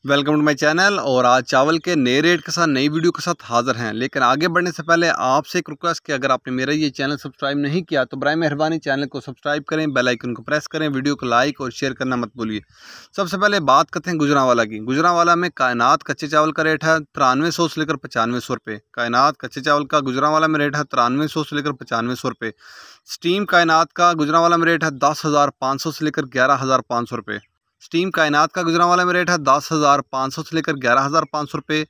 Welcome to my channel. और आज चावल के नए रेट के साथ नई वीडियो के साथ हाजिर हैं। लेकिन आगे बढ़ने से पहले आपसे एक रिक्वेस्ट कि अगर आपने मेरा ये चैनल सब्सक्राइब नहीं किया तो बराए मेहरबानी चैनल को सब्सक्राइब करें, बेल आइकन को प्रेस करें, वीडियो को लाइक और शेयर करना मत भूलिए। सबसे पहले बात करते हैं गुजरांवाला की। गुजरांवाला में कायनात कच्चे चावल का रेट है 9300 से लेकर 9500 रुपये। कायनात कच्चे चावल का गुजरांवाला में रेट है 9300 से लेकर 9500 रुपये। स्टीम कायनात का गुजरांवाला में रेट है 10,500 से लेकर 11,500 रुपये। स्टीम कायनात का गुजरांवाला में रेट है 10,500 से लेकर 11,500 रुपये।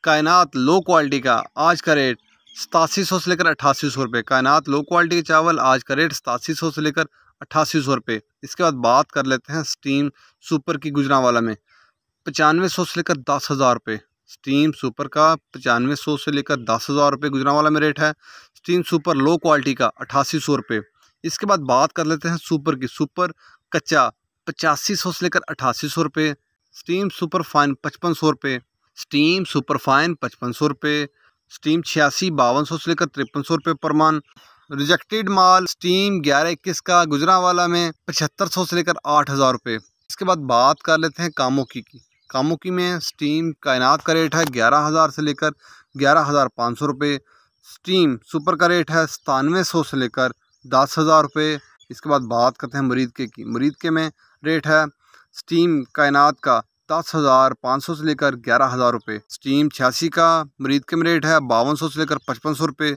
कायनात लो क्वालिटी का आज का रेट 8700 से लेकर 8800 रुपये। कायनात लो क्वालिटी के चावल आज का रेट 8700 से लेकर 8800 रुपये। इसके बाद बात कर लेते हैं स्टीम सुपर की। गुजरांवाला में 9500 से लेकर 10,000 रुपये। स्टीम सुपर का 9500 से लेकर 10,000 रुपये गुजरांवाला में रेट है। स्टीम सुपर लो क्वालिटी का 8800 रुपये। इसके बाद बात कर लेते हैं सुपर की। सुपर कच्चा 8500 से लेकर 8800 रुपये। स्टीम सुपर फाइन 5500 रुपये। स्टीम सुपर फाइन 5500 रुपये। स्टीम 86-5200 से लेकर 5300 रुपये पर मन। रिजेक्टेड माल स्टीम 11-21 का गुजरांवाला में 7500 से लेकर 8000 रुपये। इसके बाद बात कर लेते हैं कामोकी की। कामोकी में स्टीम कायनात का रेट है 11,000 से लेकर 11,500 रुपये। स्टीम सुपर का रेट है 9700 से लेकर 10,000 रुपये। इसके बाद बात करते हैं मुरीद के की। मुरीद के में रेट है स्टीम कायनात का 10,500 से लेकर 11,000 रुपये। स्टीम 86 का मुरीद के में रेट है 5200 से लेकर 5500 रुपये।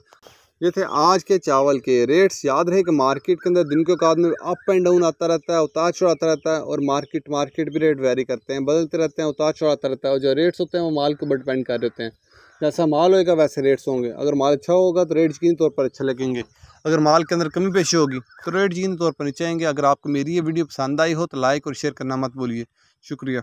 ये थे आज के चावल के रेट्स। याद रहे कि मार्केट के अंदर दिन के औकात में अप एंड डाउन आता रहता है, उतार चढ़ आता रहता है, और मार्केट भी रेट वेरी करते हैं, बदलते रहते हैं, उतार चढ़ आता रहता है। और जो रेट्स होते हैं वो माल के ऊपर डिपेंड कर देते हैं। जैसा माल होएगा वैसे रेट्स होंगे। अगर माल अच्छा होगा तो रेट यकीनी तौर पर अच्छे लगेंगे। अगर माल के अंदर कमी पेशी होगी तो रेट यकीनी तौर पर नीचे आएंगे। अगर आपको मेरी ये वीडियो पसंद आई हो तो लाइक और शेयर करना मत भूलिए। शुक्रिया।